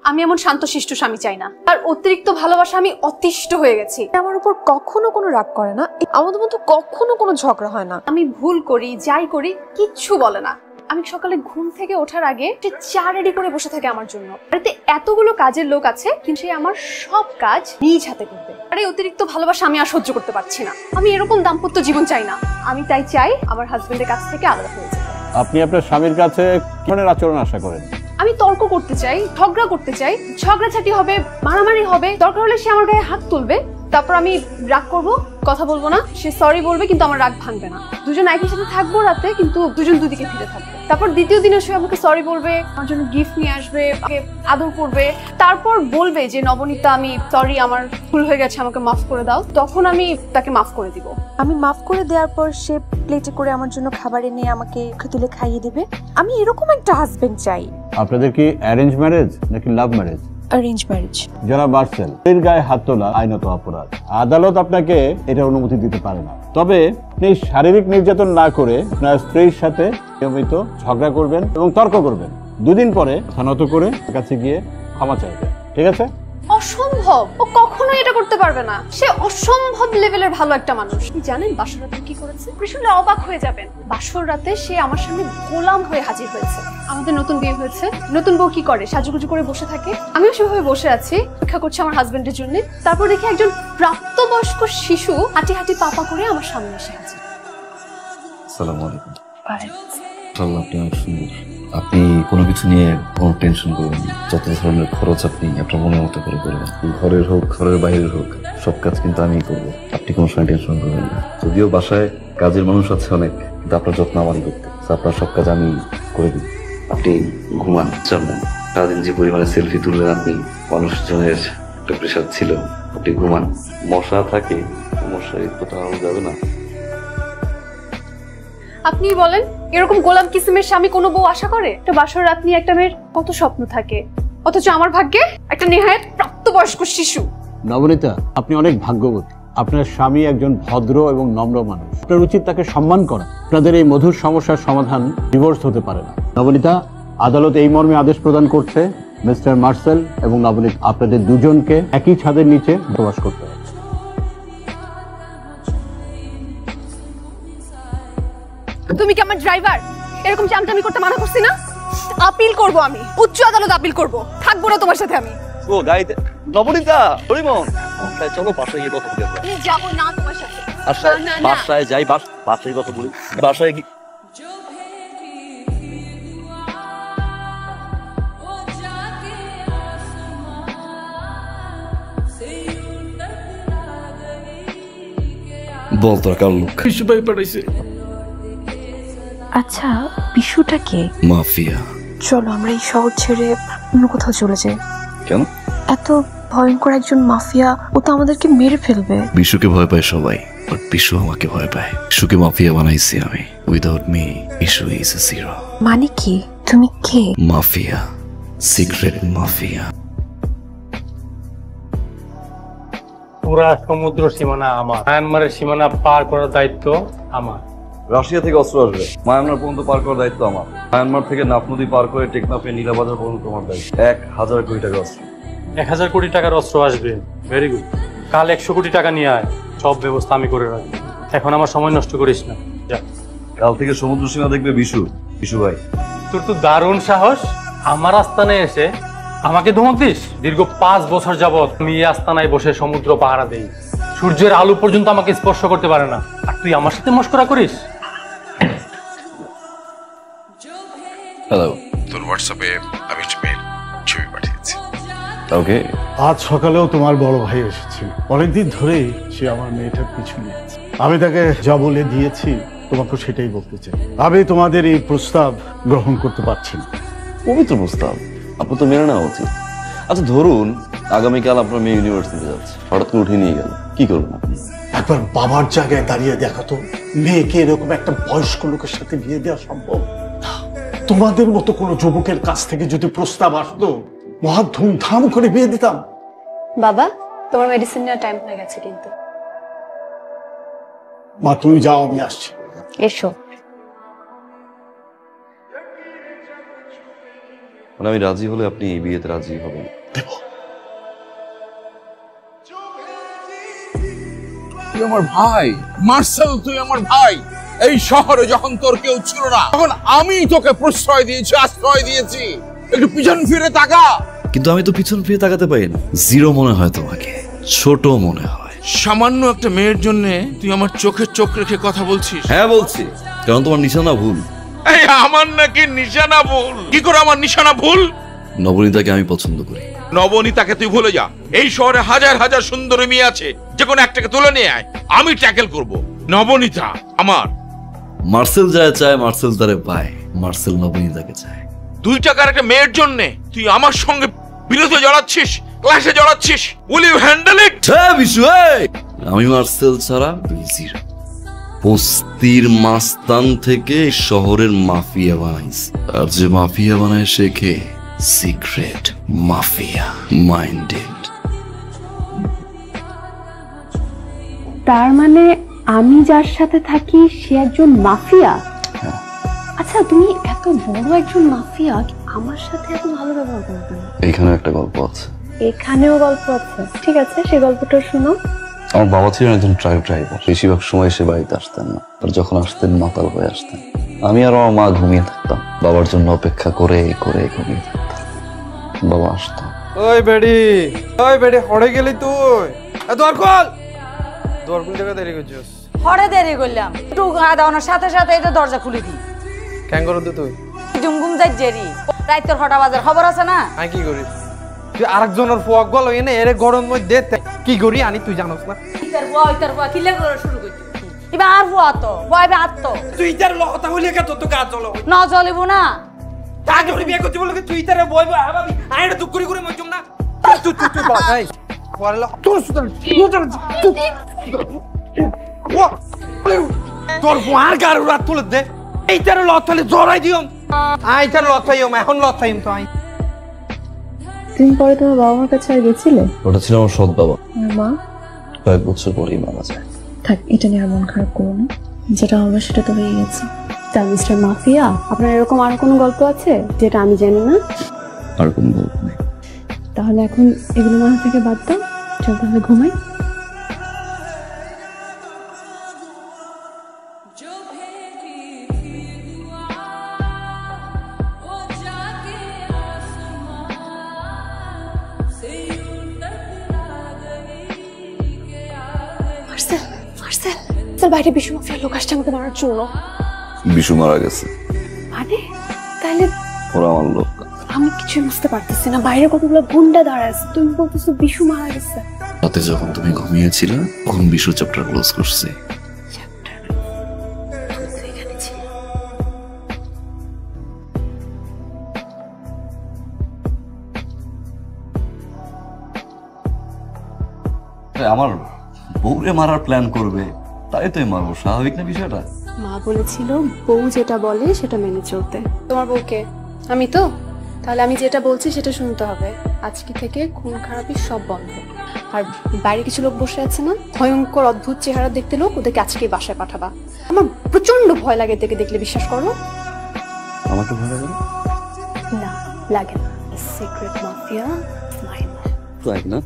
আমি এমন শান্তশিষ্ট স্বামী চাই না। আর অতিরিক্ত ভালোবাসা আমি অতিষ্ঠ হয়ে গেছি। আমার উপর কখনো কোনো রাগ করে না, আমাদের মধ্যে কখনো কোনো ঝগড়া হয় না। আমি ভুল করি, যাই করি, কিচ্ছু বলে না। আমি সকালে ঘুম থেকে ওঠার আগে সে চা রেডি করে বসে থাকে আমার জন্য। বাড়িতে এতগুলো কাজের লোক আছে, কিন্তু সে আমার সব কাজ নিজ হাতে করবে। আর এই অতিরিক্ত ভালোবাসা আমি আর সহ্য করতে পারছি না। আমি এরকম দাম্পত্য জীবন চাই না। আমি তাই চাই আমার হাজবেন্ডের কাছ থেকে আলাদা হয়ে যেতে। আপনি আপনার স্বামীর কাছে কি ধরনের আচরণ আশা করেন? আমি তর্ক করতে চাই, ঝগড়া করতে চাই, ঝগড়াঝাটি হবে, মারামারি হবে, দরকার হলে সে আমার গায়ে হাত তুলবে, তারপর আমি রাগ করব, কথা বলবো না, সে সরি বলবে, কিন্তু আমার রাগ ভাঙবে না। দুজন একই সাথে থাকবো রাতে, কিন্তু দুজন দুদিকে ফিরে থাকবো। তারপর দ্বিতীয় দিনে সে আমাকে সরি বলবে, আমার জন্য গিফট নিয়ে আসবে, আমাকে আদর করবে, তারপর বলবে যে নবনীতা আমি সরি, আমার ভুল হয়ে গেছে, আমাকে মাফ করে দাও। তখন আমি তাকে মাফ করে দিব। আমি মাফ করে দেওয়ার পর সে প্লেটে করে আমার জন্য খাবার এনে আমাকে তুলে খাইয়ে দেবে। আমি এরকম একটা হাজবেন্ড চাই। আপনাদের কি অ্যারেঞ্জ ম্যারেজ নাকি লাভ ম্যারেজ? Arrange marriage. যারা মার্সেল, এর গায়ে হাত তোলা আইনত অপরাধ। আদালত আপনাকে এটা অনুমতি দিতে পারে না। তবে আপনি শারীরিক নির্যাতন না করে আপনার স্ত্রীর সাথে নিয়মিত ঝগড়া করবেন এবং তর্ক করবেন। দুদিন পরে থানত করে কাছে গিয়ে ক্ষমা চাইবেন, ঠিক আছে? অসম্ভব, ও কখনোই এটা করতে পারবে না। সে অসম্ভব লেভেলের ভালো একটা মানুষ। জানেন বাসর রাতে কি করেছে? শুনলে অবাক হয়ে যাবেন। বাসর রাতে সে আমার সামনে গোলাম হয়ে হাজির হয়েছে। আমাদের নতুন বিয়ে হয়েছে, নতুন বউ কি করে? সাজুগুজু করে বসে থাকে। আমিও সেভাবে বসে আছি, অপেক্ষা করছি আমার হাজবেন্ডের জন্য। তারপর দেখি একজন প্রাপ্তবয়স্ক শিশু হাঁটি হাঁটি পাপা করে আমার সামনে এসে হাজির। আসসালামু আলাইকুম। আপনি অনেক সুন্দর। আপনি কোনো কিছু নিয়ে কোনো টেনশন করবেন না। যত ধরনের খরচ আপনি আপনার মনের মতো করে করবেন, ঘরের হোক ঘরের বাইরের হোক, সব কাজ কিন্তু আমিই করবো। আপনি কোনো সময় টেনশন করবেন না। যদিও বাসায় কাজের মানুষ আছে অনেক, কিন্তু আপনার যত্ন আমারই করতে। আপনার সব কাজ আমি করে দিই। আপনি ঘুমান, জানবেন সারাদিন যে পরিমাণে সেলফি তুললেন আপনি, মানুষজনের একটা প্রেশার ছিল। আপনি ঘুমান, মশা থাকে, মশারি কোথাও যাবে না। আপনি বলেন, এরকম গোলাম কিসিমের স্বামী কোনো বউ আশা করে? একটা বাসর রাত নিয়ে একটা মেয়ের কত স্বপ্ন থাকে, অথচ আমার ভাগ্যে একটা নেহায়েত প্রাপ্তবয়স্ক শিশু। নবনীতা, আপনি অনেক ভাগ্যবতী। আপনার স্বামী একজন ভদ্র এবং নম্র মানুষ। আপনার উচিত তাকে সম্মান করা। আপনাদের এই মধুর সমস্যার সমাধান ডিভোর্স হতে পারে না। নবনীতা, আদালত এই মর্মে আদেশ প্রদান করছে, মিস্টার মার্সেল এবং নবনীতা আপনাদের দুজনকে একই ছাদের নিচে বসবাস করতে হবে। তুমি কি আমার ড্রাইভার? এরকম চামচামি করতে মানা করছি না? আপিল করব, আমি উচ্চ আদালত আপিল করব। থাকবো না তোমার সাথে আমি। ও গাইতে নবনীতা, হরিমন, চলো বাসায় গিয়ে কথা বলি। আমি যাব না তোমার সাথে। বাসায় যাই, বাসায় কথা বলি। বাসায় কি বল তোর কার লোক? বিশু ভাই পাঠাইছে। আচ্ছা, বিশুটা কে? মাফিয়া। চলো আমরা এই শহর ছেড়ে অন্য কোথাও চলে যাই। কেন? এত ভয়ঙ্কর একজন মাফিয়া, ও তো আমাদেরকে মেরে ফেলবে। বিশুকে ভয় পায় সবাই, বাট বিশু আমাকে ভয় পায়। বিশুকে মাফিয়া বানাইছি আমি। Without me Bishu is a zero. মানে কি? তুমি কে? Mafia, secret mafia. পুরা সমুদ্র সীমানা আমার, মায়ানমারের সীমানা পার করার দায়িত্ব আমার। রাশিয়া থেকে অস্ত্র আসবে, মায়ানমার পর্যন্ত পার করার দায়িত্ব আমার। মায়ানমার থেকে নাফ নদী পার করে টেকনাফে নীলাবাজার পর্যন্ত তোমার দায়িত্ব। 1000 কোটি টাকা অস্ত্র। 1000 কোটি টাকার অস্ত্র আসবে, ভেরি গুড। কাল 100 কোটি টাকা নিয়ে আয়, সব ব্যবস্থা আমি করে রাখবো। এখন আমার সময় নষ্ট করিস না, যা। কাল থেকে সমুদ্র সীমা দেখবে বিশু। বিশু ভাই, তোর তো দারুণ সাহস, আমার আস্তানায় এসে আমাকে ধমক দিস। দীর্ঘ 5 বছর যাবত আমি এই আস্তানায় বসে সমুদ্র পাহারা দেই, সূর্যের আলো পর্যন্ত আমাকে স্পর্শ করতে পারে না, আর তুই আমার সাথে মশকরা করিস? হ্যালো, তোর হোয়াটসঅ্যাপে আমি একটা মেয়ের ছবি পাঠিয়েছি। ওকে। আজ সকালেও তোমার বড় ভাই এসেছিল। অনেকদিন ধরেই সে আমার মেয়েটার পিছু নিয়েছে। আমি তাকে যা বলে দিয়েছি তোমাকে সেটাই বলতে চাই। আমি তোমাদের এই প্রস্তাব গ্রহণ করতে পারছি না। পবিত্র প্রস্তাব, আপনার তো মেনে নেওয়া উচিত। আচ্ছা ধরুন আগামীকাল আপনার মেয়ে ইউনিভার্সিটি যাচ্ছে, হঠাৎ করে উঠে নিয়ে গেল, কি করবেন আপনি? একবার বাবার জায়গায় দাঁড়িয়ে দেখাতো, মেয়েকে এরকম একটা বয়স্ক লোকের সাথে বিয়ে দেওয়া সম্ভব? তোমাদের মতো কোনো যুবকের কাছ থেকে যদি প্রস্তাব আসতো, মহা ধুমধাম করে বিয়ে দিতাম। বাবা, তোমার মেডিসিন নেওয়ার টাইম হয়ে গেছে কিন্তু। মা তুমি যাও, আমি আসছি। এসো। মানে আমি রাজি হলে আপনি এই বিয়েতে রাজি হবেন? দেব। তুই আমার ভাই মার্সেল, তুই আমার ভাই। এই শহরে যখন তোর কেউ ছিল না তখন আমি তোকে প্রশ্রয় দিয়েছি, আশ্রয় দিয়েছি। একটু পিছন ফিরে তাকা। কিন্তু আমি তো পিছন ফিরে তাকাতে পারি না। জিরো মনে হয় তোমাকে, ছোট মনে হয়। সামান্য একটা মেয়ের জন্য তুই আমার চোখে চোখ রেখে কথা বলছিস? হ্যাঁ বলছি, কারণ তোমার নিশানা ভুল। এই আমার নাকি নিশানা ভুল? কি করে আমার নিশানা ভুল? নবনীতাকে আমি পছন্দ করি। নবনীতাকে তুই ভুলে যা। এই শহরে হাজার হাজার সুন্দরী মেয়ে আছে, যে কোনো একটাকে তুলে নিয়ে আয়, আমি ট্যাকেল করব। নবনীতা আমার। মার্সেল যায় চায়, মার্সেল তারে পায়। মার্সেল নবনীতাকে চায়। 2 টাকার একটা মেয়ের জন্য তুই আমার সঙ্গে বিরোধে জড়াচ্ছিস, ক্লাসে জড়াচ্ছিস। Will you handle it? হ্যাঁ বিশু, আমি মার্সেল ছাড়া জিরো। বস্তির মাস্তান থেকে শহরের মাফিয়া বানাইছে, আর যে মাফিয়া বানায় শেখে সিক্রেট মাফিয়া মাইন্ডেড। তার মানে আমি যার সাথে থাকি সে একজন মাফিয়া? আচ্ছা, তুমি এত বড় একজন মাফিয়া আমার সাথে এত ভালো ব্যবহার করবে না? এইখানে একটা গল্প আছে। এখানেও গল্প আছে? ঠিক আছে, সেই গল্পটা শুনো। আমার বাবা ছিলেন একজন ট্রাক ড্রাইভার। বেশিরভাগ সময় সে বাড়িতে আসতেন না, আর যখন আসতেন মাতাল হয়ে আসতেন। আমি আর আমার মা ঘুমিয়ে থাকতাম, বাবার জন্য অপেক্ষা করে করে ঘুমিয়ে থাকতাম। বাবা আসতো। ওই বেডি হড়ে গেলি তুই? দর খোল, দর খুলতে দেরি করছিস। হরে দেরি করলাম, একটু দাওয়ানোর সাথে সাথে এটা দরজা খুলে দি। কেন করো তুই? জুমগুম যাই জেরি রাইতের হটা বাজার খবর আছে না? আমি কি করি? তুই আরেকজনের ফোয়াক গল এনে এর গরম মধ্যে কি করি আনি তুই জানোস না? ইতার বুয়া কিলে করে শুরু করছি। এবার আর বুয়া তো বয়বে আর তো তুই ইতার কথা হইলে কে তো কাজ চলো না চলিব না। তা করে বিয়ে করতে বলে তুই ইতারে বয়বে আবাবি আইটা দুঃখ করে মজুম না। তুই ভাই পড়ালা তোর সুতরাং তোর বুয়ার গার রাত তুলে দে। এইটার লতালে জড়াই দিও। আইটার লতাইও এখন লতাইম তো আই। তুমি পরে তোমার বাবা মার কাছে আর গেছিলে? ওটা ছিল আমার সৎ বাবা। আর মা? কয়েক বছর পরেই মারা যায়। থাক, এটা নিয়ে আর মন খারাপ করো না। যেটা হবে সেটা তো হয়ে গেছে। তা মিস্টার মাফিয়া, আপনার এরকম আর কোনো গল্প আছে যেটা আমি জানি না? আর কোনো গল্প নেই। তাহলে এখন এগুলো মাথা থেকে বাদ দাও, চল তাহলে ঘুমাই। বাইরে বিশু মাফিয়া লোক আসছে আমাকে মারার জন্য। বিশু মারা গেছে? মানে তাহলে ওরা আমার লোক। আমি কিছুই বুঝতে পারতেছি না, বাইরে কতগুলো গুন্ডা দাঁড়ায় আছে, তুমি বলতেছো বিশু মারা গেছে। রাতে যখন তুমি ঘুমিয়েছিলে তখন বিশু চ্যাপ্টার ক্লোজ করছে। আমার বউরে মারার প্ল্যান করবে, তাই তো মারবো, স্বাভাবিক না বিষয়টা? মা বলেছিল বউ যেটা বলে সেটা মেনে চলতে। তোমার বউকে? আমি তো। তাহলে আমি যেটা বলছি সেটা শুনতে হবে। আজকে থেকে খুন খারাপি সব বন্ধ। আর বাইরে কিছু লোক বসে আছে না, ভয়ঙ্কর অদ্ভুত চেহারা দেখতে লোক, ওদেরকে আজকেই বাসায় পাঠাবা। আমার প্রচন্ড ভয় লাগে এদেরকে দেখলে, বিশ্বাস করো। আমাকে ভয় লাগে না, লাগে না। Secret mafia mind. না?